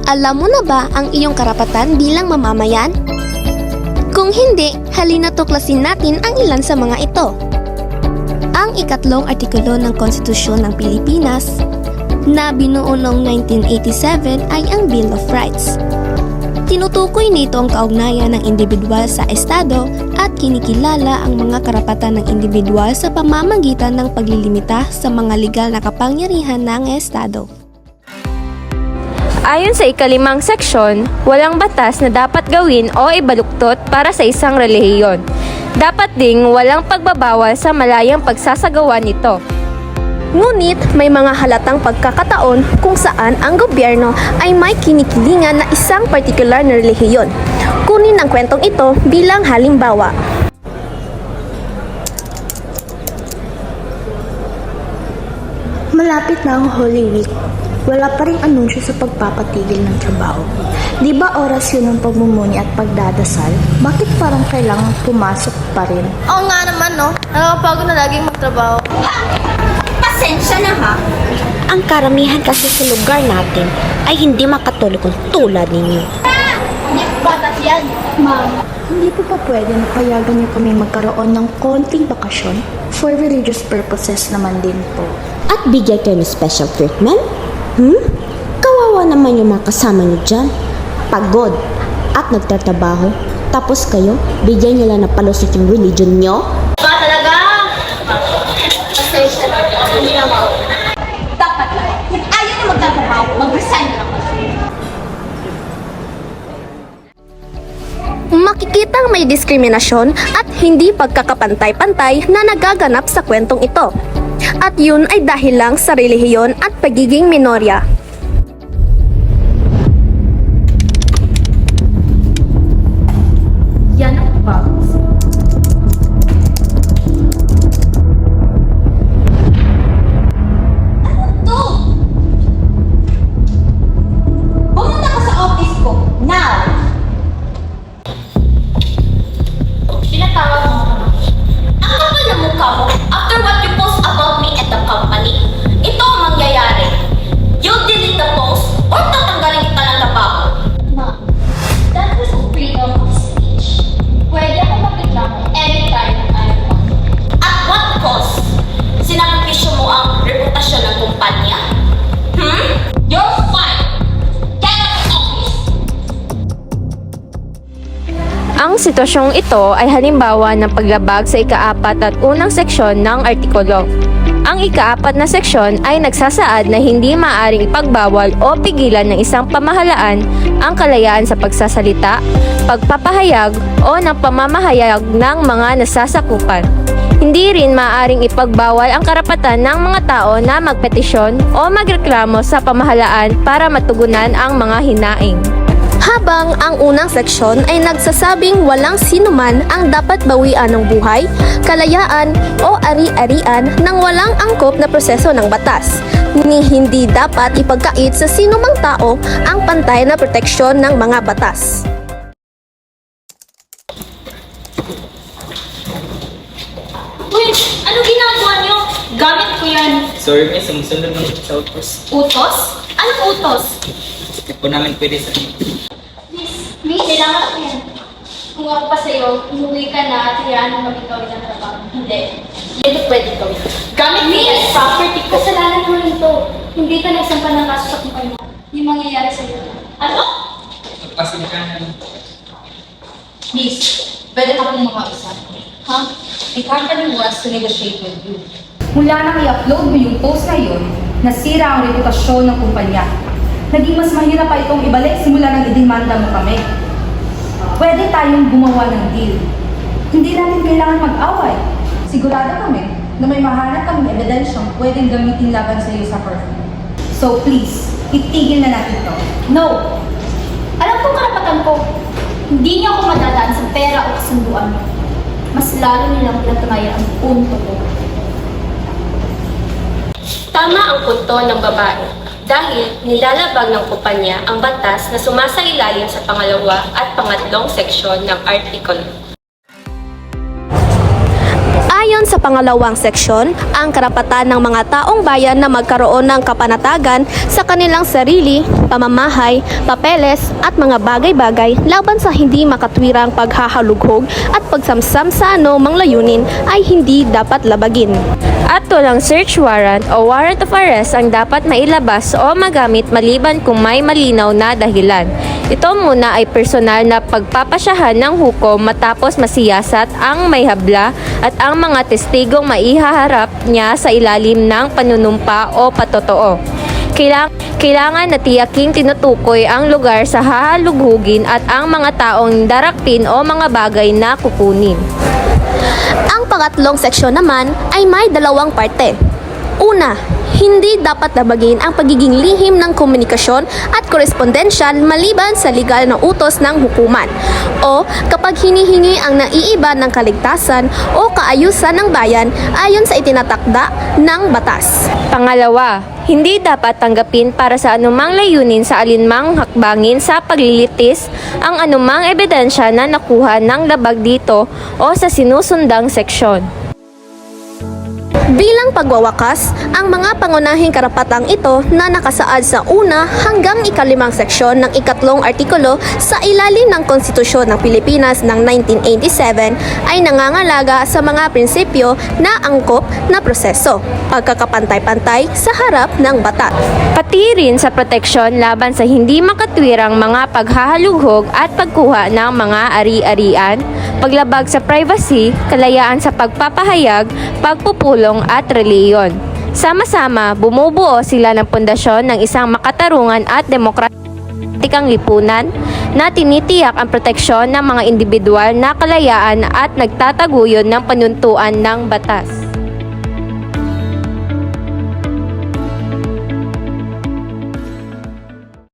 Alam mo na ba ang iyong karapatan bilang mamamayan? Kung hindi, halina tuklasin natin ang ilan sa mga ito. Ang ikatlong artikulo ng Konstitusyon ng Pilipinas na binuo noong 1987 ay ang Bill of Rights. Tinutukoy nito ang kaugnayan ng individual sa estado at kinikilala ang mga karapatan ng individual sa pamamagitan ng paglilimita sa mga legal na kapangyarihan ng estado. Ayon sa ikalimang seksyon, walang batas na dapat gawin o ibaluktot para sa isang relihiyon. Dapat ding walang pagbabawal sa malayang pagsasagawa nito. Ngunit may mga halatang pagkakataon kung saan ang gobyerno ay may kinikilingan na isang partikular na relihiyon. Kunin ang kwentong ito bilang halimbawa. Malapit na ang Holy Week. Wala pa ring anunsyo sa pagpapatigil ng trabaho. Di ba oras yun ng pagmumuni at pagdadasal? Bakit parang kailangang pumasok pa rin? Oo nga naman, no? Nakakapagod na laging magtrabaho. Pasensya na ha. Ang karamihan kasi sa lugar natin ay hindi makatulog tulad ninyo. Hindi ko batas yan. Ma'am, hindi po pa pwede na payagan niyo kami magkaroon ng konting bakasyon? For religious purposes naman din po. At bigyan kayo ng special treatment? Kawawa naman yung mga kasama niyo dyan. Pagod at nagtatrabaho. Tapos kayo, bigyan niyo lang ng palusot yung religion niyo? Ba talaga? Pasensya na. Hindi na ako. Dapat lang. Kung ayaw na magtatrabaho, mag-resign na lang. Makikitang may diskriminasyon at hindi pagkakapantay-pantay na nagaganap sa kwentong ito. At yun ay dahil lang sa relihiyon at pagiging minorya. Yan ang bagus. Ano to? Pumunta ka sa office ko. Now! Pinatawag mo naman. Ang kapal na mukha mo after what you post about me at the company. Ito ang mangyayari. You'll delete the post or tatanggalin kita ng trabaho. Ma'am, that was a freedom of speech. Pwede ako makitlamo anytime I want. At what cost? Sinakripisyo mo ang reputasyon ng kumpanya? You're fine! Get out of office! Ang sitwasyong ito ay halimbawa ng paglabag sa ika-4 at unang seksyon ng artikulo. Ang ika-4 na seksyon ay nagsasaad na hindi maaaring ipagbawal o pigilan ng isang pamahalaan ang kalayaan sa pagsasalita, pagpapahayag o ng pamamahayag ng mga nasasakupan. Hindi rin maaaring ipagbawal ang karapatan ng mga tao na magpetisyon o magreklamo sa pamahalaan para matugunan ang mga hinaing. Habang ang unang seksyon ay nagsasabing walang sinuman ang dapat bawian ng buhay, kalayaan o ari-arian nang walang angkop na proseso ng batas, ni hindi dapat ipagkait sa sinumang tao ang pantay na proteksyon ng mga batas. Wait! Ano ginagawa niyo? Gamit ko yan. Sorry, may sumusunod ng sa utos. Utos? Anong utos? Hindi po namin pwede sa Miss, kailangan ko yan. Kung ako pa sa'yo, umuwi ka na at hayaan mo mag-ikaw ng trabaho. Hindi. Hindi pwede to. Gamit mo yan. Property ko. Kasalanan mo rin to. Hindi ka nagsampa ng kaso sa kumpanya. Yung mangyayari sa'yo. Ano? Magpasensya na. Miss, pwede ka pong makausap. Ha? The company wants to negotiate with you. Mula nang i-upload mo yung post na yun, nasira ang reputasyon ng kumpanya. Naging mas mahirap pa itong ibalik simula nang idemanda mo kami. Pwede tayong gumawa ng deal. Hindi natin kailangan mag-away. Sigurado kami na may mahanap kaming ebidensyang pwedeng gamitin laban sa iyo sa perfect. So please, itigil na natin to. No! Alam kong karapatan ko. Hindi niyo ako madadaan sa pera o kasunduan niyo. Mas lalo nilang pinatunayan ang punto ko. Tama ang punto ng babae dahil nilalabag ng kumpanya ang batas na sumasailalim sa pangalawa at pangatlong seksyon ng artikulo. Ayon sa pangalawang seksyon, ang karapatan ng mga taong bayan na magkaroon ng kapanatagan sa kanilang sarili pamamahay, papeles at mga bagay-bagay laban sa hindi makatwirang paghahalughog at pagsamsam sa anumang layunin ay hindi dapat labagin. At walang search warrant o warrant of arrest ang dapat mailabas o magamit maliban kung may malinaw na dahilan. Ito muna ay personal na pagpapasyahan ng hukom matapos masiyasat ang may habla at ang mga testigong maihaharap niya sa ilalim ng panunumpa o patotoo. Kailangan na tiyaking tinutukoy ang lugar sa hahalughugin at ang mga taong darakpin o mga bagay na kukunin. Ang pangatlong seksyon naman ay may dalawang parte. Una, hindi dapat labagin ang pagiging lihim ng komunikasyon at korespondensyal maliban sa legal na utos ng hukuman o kapag hinihingi ang naiiba ng kaligtasan o kaayusan ng bayan ayon sa itinatakda ng batas. Pangalawa, hindi dapat tanggapin para sa anumang layunin sa alinmang hakbangin sa paglilitis ang anumang ebidensya na nakuha ng labag dito o sa sinusundang seksyon. Bilang pagwawakas, ang mga pangunahing karapatang ito na nakasaad sa una hanggang ikalimang seksyon ng ikatlong artikulo sa ilalim ng Konstitusyon ng Pilipinas ng 1987 ay nangangalaga sa mga prinsipyo na angkop na proseso, pagkakapantay-pantay sa harap ng batas. Pati rin sa proteksyon laban sa hindi makatwirang mga paghahalughog at pagkuha ng mga ari-arian, paglabag sa privacy, kalayaan sa pagpapahayag, pagpupulong at reliyon. Sama-sama, bumubuo sila ng pundasyon ng isang makatarungan at demokratikang lipunan na tinitiyak ang proteksyon ng mga individual na kalayaan at nagtataguyod ng panuntuan ng batas.